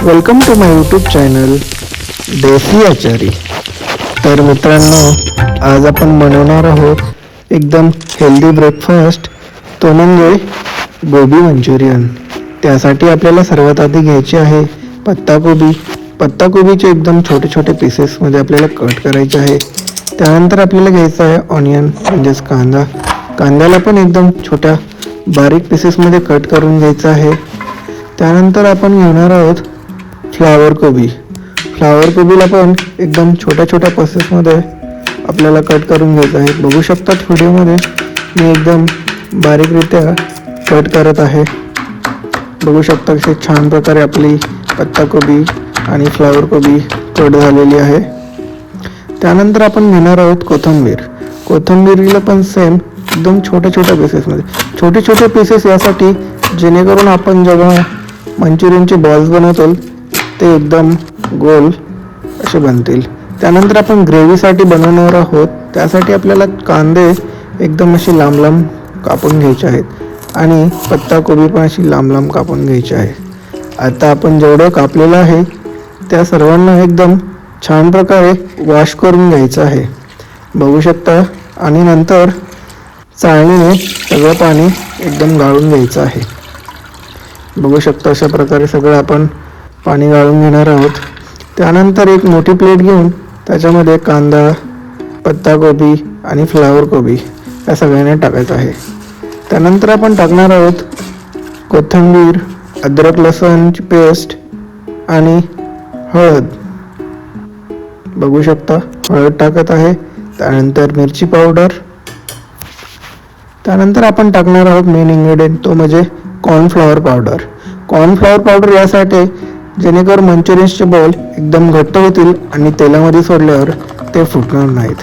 Welcome to my YouTube channel Desi Achari. तर मित्रांनो, आज आपण बनवणार आहोत एकदम हेल्दी ब्रेकफास्ट, तो म्हणजे गोबी मंचुरियन. त्यासाठी आपल्याला सर्वात आधी घ्यायची आहे पत्ताकोबी. पत्ताकोबीचे एकदम छोटे छोटे पीसेसमध्ये आपल्याला कट करायचे आहे. त्यानंतर आपल्याला घ्यायचा आहे ऑनियन म्हणजेच कांदा. कांद्याला पण एकदम छोट्या बारीक पीसेसमध्ये कट करून घ्यायचं आहे. त्यानंतर आपण घेणार आहोत फ्लावर कोबी. फ्लावर कोबीला पण एकदम छोट्या छोट्या पीसेसमध्ये आपल्याला कट करून घ्यायचं आहे. बघू शकतात व्हिडिओमध्ये मी एकदम बारीकरित्या कट करत आहे. बघू शकता कशी छान प्रकारे आपली पत्ताकोबी आणि फ्लावर कोबी कट झालेली आहे. त्यानंतर आपण घेणार आहोत कोथिंबीर. कोथिंबीरला पण सेम एकदम छोट्या छोट्या पीसेसमध्ये, छोटे छोटे पीसेस यासाठी जेणेकरून आपण जेव्हा मंचुरियनचे बॉल्स बनवतो ते एकदम गोल असे बनतील. त्यानंतर आपण ग्रेव्हीसाठी बनवणार आहोत. त्यासाठी आपल्याला कांदे एकदम असे लांब लांब कापून घ्यायचे आहेत आणि पत्ताकोबी पण अशी लांब लांब कापून घ्यायची आहे. आता आपण जेवढं कापलेलं आहे त्या सर्वांना एकदम छान प्रकारे वॉश करून घ्यायचं आहे. बघू शकता. आणि नंतर चाळणीने सगळं पाणी एकदम गाळून घ्यायचं आहे. बघू शकता अशा प्रकारे सगळं आपण पाणी गाळून घेणार आहोत. त्यानंतर एक मोठी प्लेट घेऊन त्याच्यामध्ये कांदा, पत्ताकोबी आणि फ्लावर कोबी या सगळ्यांना टाकायचं आहे. त्यानंतर आपण टाकणार आहोत कोथिंबीर, अद्रक लसूणची पेस्ट आणि हळद. बघू शकता हळद टाकत आहे. त्यानंतर मिरची पावडर. त्यानंतर आपण टाकणार आहोत मेन इन्ग्रेडियंट, तो म्हणजे कॉर्नफ्लॉवर पावडर. कॉर्नफ्लॉवर पावडर यासाठी जेणेकरून मंचुरियन्सचे बॉल एकदम घट्ट होतील आणि तेलामध्ये सोडल्यावर ते फुटणार नाहीत.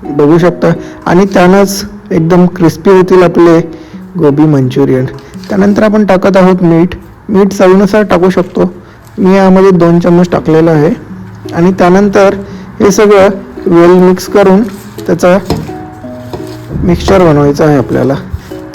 बघू शकता. आणि त्यानंच एकदम क्रिस्पी होतील आपले गोबी मंचुरियन. त्यानंतर आपण टाकत आहोत मीठ. मीठ चवीनुसार टाकू शकतो. मी यामध्ये 2 चम्मच टाकलेलं आहे. आणि त्यानंतर हे सगळं वेल मिक्स करून त्याचा मिक्सचर बनवायचं आहे आपल्याला.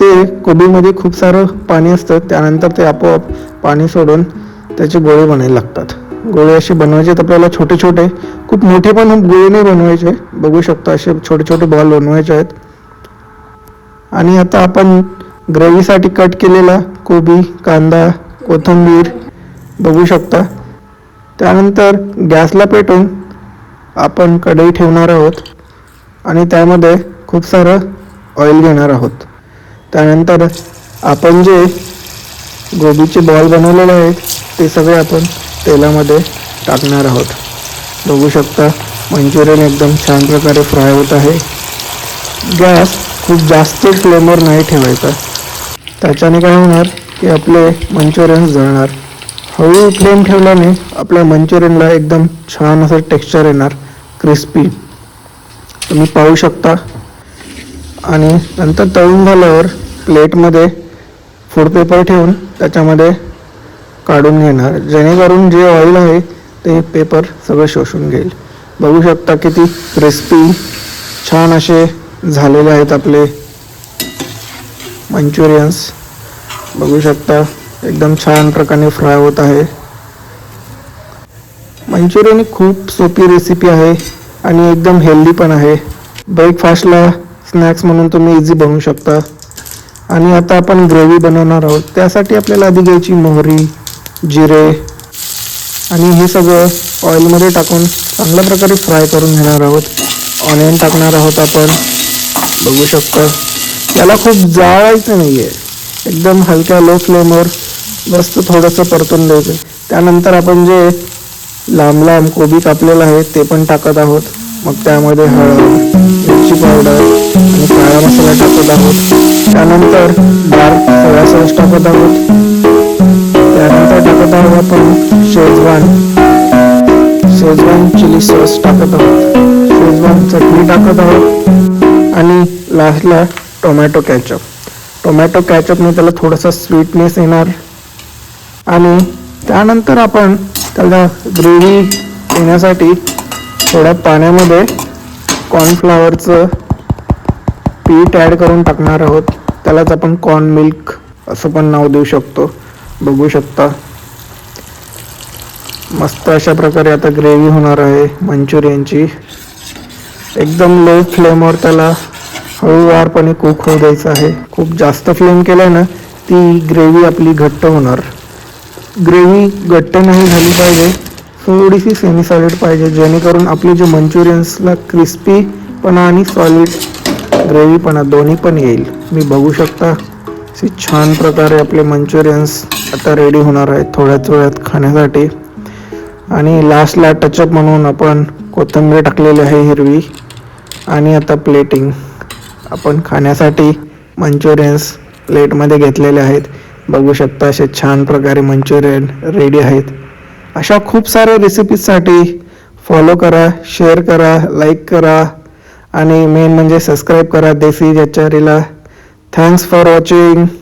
ते कोबीमध्ये खूप सारं पाणी असतं, त्यानंतर ते आपोआप पाणी सोडून त्याचे गोळे बनायला लागतात. गोळे असे बनवायचे आहेत आपल्याला छोटे छोटे, खूप मोठे पण गोळे नाही बनवायचे. बघू शकता असे छोटे छोटे बॉल बनवायचे आहेत. आणि आता आपण ग्रेव्हीसाठी कट केलेला कोबी, कांदा, कोथिंबीर बघू शकता. त्यानंतर गॅसला पेटवून आपण कढई ठेवणार आहोत आणि त्यामध्ये खूप सारं ऑइल घेणार आहोत. त्यानंतर आपण जे गोबीचे बॉल बनवलेले आहेत ते सगळे आपण तेलामध्ये टाकणार आहोत. बघू शकता मंचुरियन एकदम छान प्रकारे फ्राय होत आहे. गॅस खूप जास्त फ्लेमवर नाही ठेवायचा, त्याच्याने काय होणार की आपले मंचुरियन जळणार. हळू फ्लेम ठेवल्याने आपल्या मंचुरियनला एकदम छान असं टेक्स्चर येणार, क्रिस्पी, तुम्ही पाहू शकता. आणि नंतर तळून झाल्यावर प्लेटमध्ये फूड पेपर ठेवून त्याच्यामध्ये काढून घेणार, जेणेकरून जे ऑइल आहे ते पेपर सगळं शोषून घेईल. बघू शकता किती क्रिस्पी छान असे झालेले आहेत आपले मंचुरियन्स. बघू शकता एकदम छान प्रकारे फ्राय होत आहे. मंचुरियन खूप सोपी रेसिपी आहे आणि एकदम हेल्दी पण आहे. ब्रेकफास्टला स्नॅक्स म्हणून तुम्ही इझी बनवू शकता. आणि आता आपण ग्रेव्ही बनवणार आहोत. त्यासाठी आपल्याला आधी घ्यायची मोहरी, जिरे आणि हे सगळं ऑइलमध्ये टाकून चांगल्या प्रकारे फ्राय करून घेणार आहोत. ऑनियन टाकणार आहोत आपण. बघू शकता याला खूप जाळायचं नाही आहे, एकदम हलक्या लो फ्लेमवर मस्त थोडंसं परतून द्यायचं. त्यानंतर आपण जे लांब लांब कोबी कापलेलं आहे ते पण टाकत आहोत. मग त्यामध्ये हळद, मिरची पावडर आणि काळा मसाला टाकत आहोत. त्यानंतर डार्क सोया सॉस टाकत आहोत. त्यानंतर टाकत आहोत आपण शेजवान चिली सॉस टाकत आहोत. शेजवान चटणी टाकत आहोत. आणि लास्टला टोमॅटो कॅचअप. टोमॅटो कॅचअपने त्याला थोडासा स्वीटनेस येणार. आणि त्यानंतर आपण त्याला ग्रेव्ही येण्यासाठी थोड्या पाण्यामध्ये कॉर्नफ्लॉवरचं पीठ ॲड करून टाकणार आहोत. त्यालाच आपण कॉर्न मिल्क असं पण नाव देऊ शकतो. बघू शकता मस्त अशा प्रकारे आता ग्रेव्ही होणार आहे मंचुरियनची. एकदम लो फ्लेमवर त्याला हळूवारपणे कुक होऊ द्यायचं आहे. खूप जास्त फ्लेम केला ना ती ग्रेव्ही आपली घट्ट होणार. ग्रेव्ही घट्ट नाही झाली पाहिजे, थोडीशी सेमी सॉलिड पाहिजे, जेणेकरून आपले जे मंचुरियन्सला क्रिस्पीपणा आणि सॉलिड ग्रेव्हीपणा दोन्ही पण येईल. मी बघू शकता असे छान प्रकारे आपले मंचुरियन्स आता रेडी होणार आहेत थोड्याच वेळात खाण्यासाठी. आणि लास्टला टचअप म्हणून आपण कोथिंबीर टाकलेली आहे हिरवी. आणि आता प्लेटिंग. आपण खाण्यासाठी मंचुरियन्स प्लेटमध्ये घेतलेले आहेत. बघू शकता असे छान प्रकारे मंचुरियन रेडी आहेत. अशा खूप साऱ्या रेसिपीजसाठी फॉलो करा, शेअर करा, लाईक करा आणि मेन म्हणजे सबस्क्राईब करा देसी जचारीला. Thanks for watching.